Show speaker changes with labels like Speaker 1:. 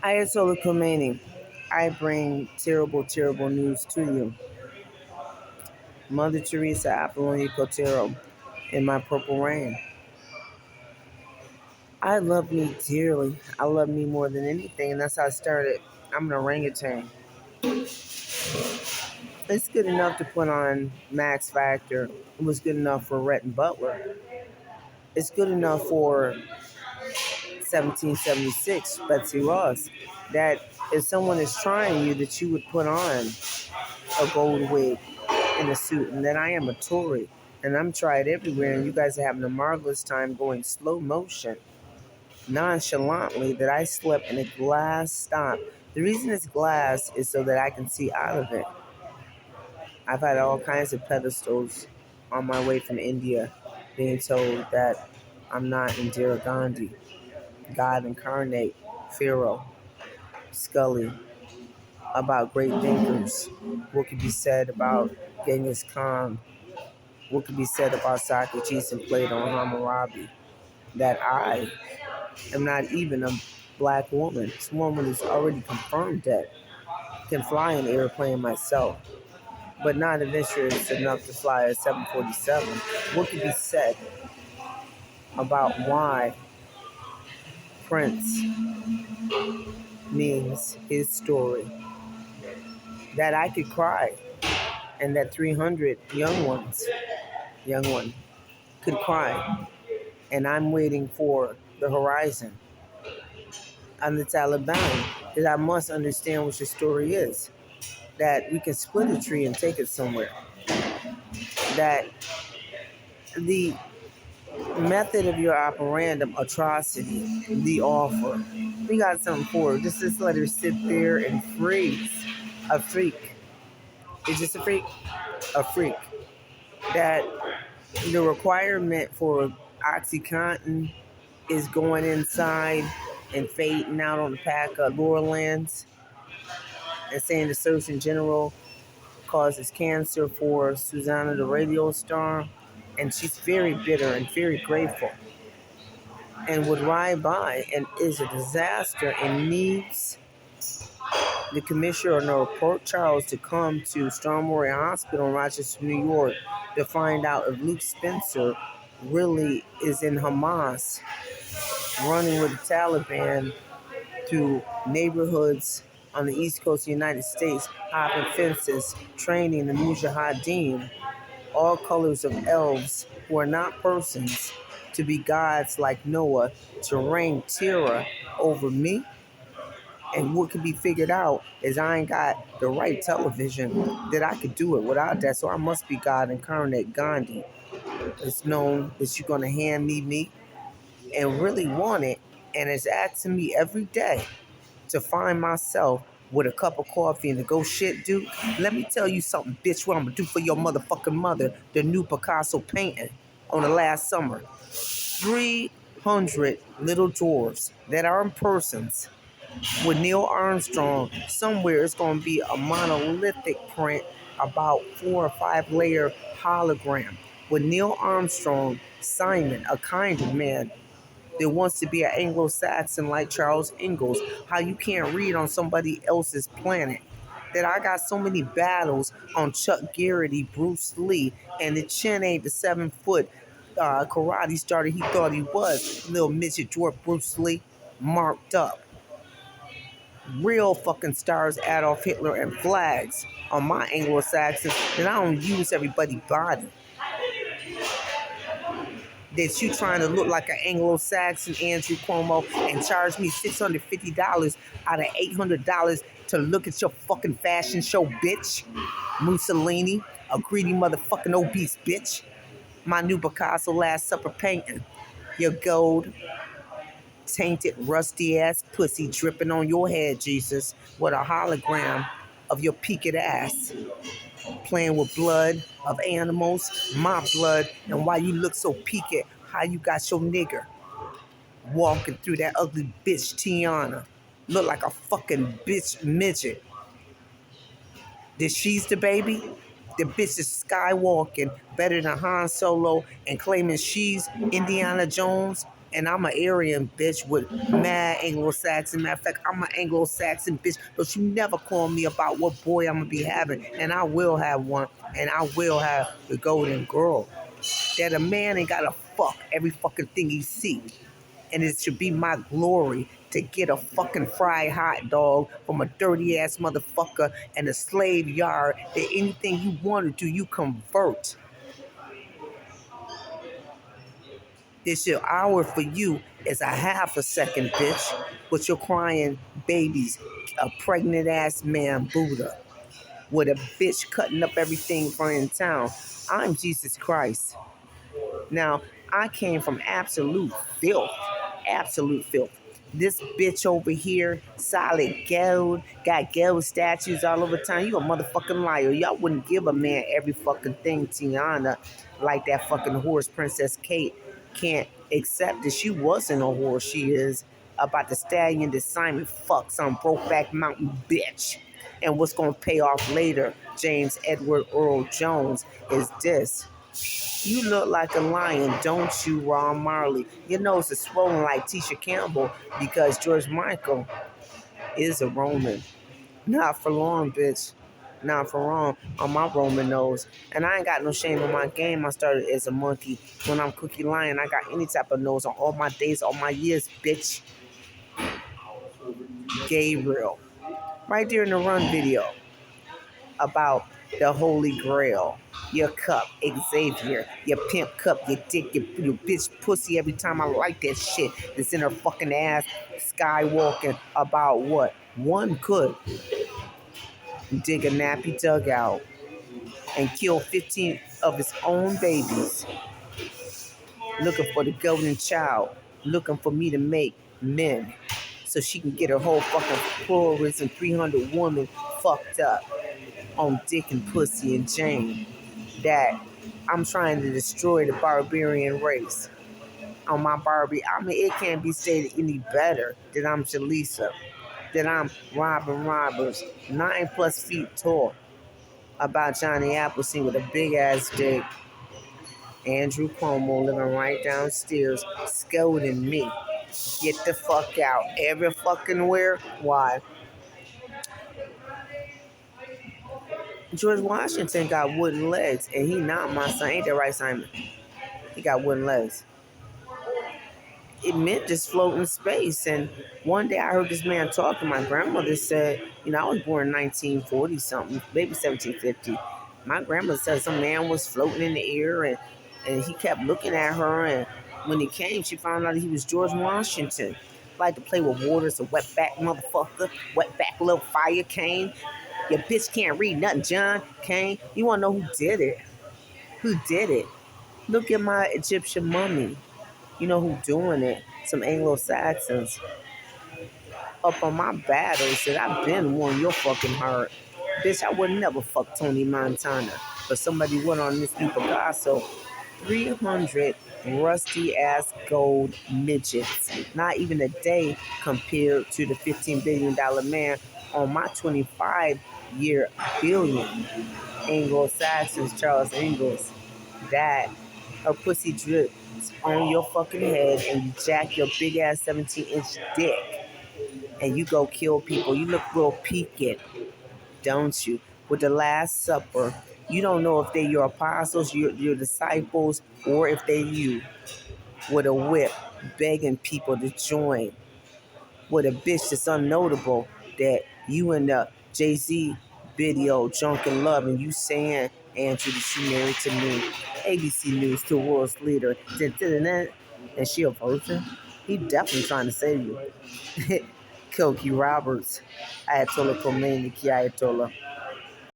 Speaker 1: Ioatollah Komani, I bring terrible, terrible news to you. Mother Teresa Apollonia Cotero in my purple rain. I love me dearly. I love me more than anything, and that's how I started. I'm an orangutan. It's good enough to put on Max Factor. It was good enough for Rhett and Butler. It's good enough for 1776, Betsy Ross. That if someone is trying you, that you would put on a gold wig in a suit, and then I am a Tory, and I'm tried everywhere, and you guys are having a marvelous time going slow motion, nonchalantly, that I slept in a glass stop. The reason it's glass is so that I can see out of it. I've had all kinds of pedestals on my way from India being told that I'm not Indira Gandhi, God incarnate, Pharaoh, Scully, about great thinkers. What could be said about Genghis Khan? What could be said about Socrates and Plato and Hammurabi? That I am not even a black woman. This woman is already confirmed that can fly an airplane myself, but not adventurous enough to fly a 747. What could be said about why Prince means his story? That I could cry, and that 300 young one, could cry, and I'm waiting for the horizon on the Taliban, that I must understand what your story is. That we can split a tree and take it somewhere. That the method of your operandum, atrocity, the offer, we got something for it. Just let her sit there and freeze. A freak. It's just a freak. A freak. That the requirement for OxyContin is going inside and fading out on the pack of Laurellands, and saying the Surgeon General causes cancer for Susanna the radio star, and she's very bitter and very grateful, and would ride by and is a disaster and needs the commissioner of Port Charles to come to Stormwater Hospital in Rochester, New York, to find out if Luke Spencer really is in Hamas, running with the Taliban through neighborhoods on the East Coast of the United States, hopping fences, training the Mujahideen, all colors of elves who are not persons, to be gods like Noah, to reign terror over me. And what can be figured out is I ain't got the right television that I could do it without that, so I must be God incarnate Gandhi. It's known that you're going to hand me and really want it, and it's asking me every day to find myself with a cup of coffee and to go shit, dude. Let me tell you something, bitch, what I'm gonna do for your motherfucking mother, the new Picasso painting on the last summer. 300 little dwarfs that are in persons with Neil Armstrong. Somewhere it's gonna be a monolithic print, about 4 or 5 layer hologram with Neil Armstrong, Simon, a kind of man that wants to be an Anglo-Saxon like Charles Ingalls. How you can't read on somebody else's planet. That I got so many battles on Chuck Garrity, Bruce Lee, and the chin ain't the 7 foot karate starter he thought he was. Little midget dwarf Bruce Lee, marked up. Real fucking stars, Adolf Hitler, and flags on my Anglo-Saxons that I don't use everybody's body. That you trying to look like an Anglo-Saxon Andrew Cuomo and charge me $650 out of $800 to look at your fucking fashion show, bitch. Mussolini, a greedy motherfucking obese bitch. My new Picasso Last Supper painting. Your gold, tainted, rusty ass pussy dripping on your head, Jesus, with a hologram of your peaked ass. Playing with blood of animals, my blood, and why you look so peaked, how you got your nigger walking through that ugly bitch Tiana. Look like a fucking bitch midget. That she's the baby? The bitch is skywalking better than Han Solo and claiming she's Indiana Jones And I'm an Aryan bitch with mad Anglo-Saxon. Matter of fact, I'm an Anglo-Saxon bitch. But you never call me about what boy I'm going to be having. And I will have one. And I will have the golden girl. That a man ain't got to fuck every fucking thing he see. And it should be my glory to get a fucking fried hot dog from a dirty ass motherfucker and a slave yard that anything you want to do, you convert. This your hour for you is a half a second, bitch. With your crying babies, a pregnant ass man, Buddha, with a bitch cutting up everything for in town. I'm Jesus Christ. Now, I came from absolute filth. Absolute filth. This bitch over here, solid gold, got gold statues all over town. You a motherfucking liar. Y'all wouldn't give a man every fucking thing, Tiana, like that fucking horse Princess Kate can't accept that she wasn't a horse. She is about the stallion that Simon fucks on Brokeback Mountain, bitch. And what's going to pay off later, James Edward Earl Jones, is this. You look like a lion, don't you, Ron Marley? Your nose is swollen like Tisha Campbell because George Michael is a Roman. Not for long, bitch. Not for long on my Roman nose. And I ain't got no shame in my game. I started as a monkey. When I'm Cookie Lion, I got any type of nose on all my days, all my years, bitch. Gabriel. Right there in the Run video about the Holy Grail. Your cup, Xavier. Your pimp cup, your dick, your bitch pussy every time I like that shit that's in her fucking ass skywalking about what? One could dig a nappy dugout and kill 15 of his own babies looking for the golden child, looking for me to make men so she can get her whole fucking pluralism 300 women fucked up on dick and pussy and Jane. That I'm trying to destroy the barbarian race. On my Barbie, I mean, it can't be stated any better that I'm Jaleesa, that I'm Robin Roberts, 9+ feet tall, about Johnny Appleseed with a big ass dick, Andrew Cuomo living right downstairs, scolding me. Get the fuck out. Every fucking where? Why? George Washington got wooden legs, and he not my son. Ain't that right, Simon? He got wooden legs. It meant just floating in space. And one day I heard this man talking. My grandmother said, I was born in 1940 something, maybe 1750. My grandmother said some man was floating in the air, and he kept looking at her. And when he came, she found out he was George Washington. Like to play with water, so wetback motherfucker, wetback little fire Kane. Your bitch can't read nothing, John Kane. You want to know who did it? Who did it? Look at my Egyptian mummy. You know who doing it? Some Anglo-Saxons. Up on my battles that I've been won your fucking heart. Bitch, I would never fuck Tony Montana. But somebody went on this new Picasso. 300 rusty ass gold midgets. Not even a day compared to the $15 billion man on my 25-year billion. Anglo-Saxons, Charles Ingalls. That her pussy drips on your fucking head and you jack your big ass 17-inch dick and you go kill people. You look real peaked, don't you? With the Last Supper, you don't know if they're your apostles, your disciples, or if they're you. With a whip, begging people to join. With a bitch that's unnotable that you in the Jay-Z video, Drunk in Love, and you saying, Andrew, that she married to me. ABC News, the world's leader. And she a virgin? He definitely trying to save you. Koki Roberts, Ioatollah Komani, Ioatollah.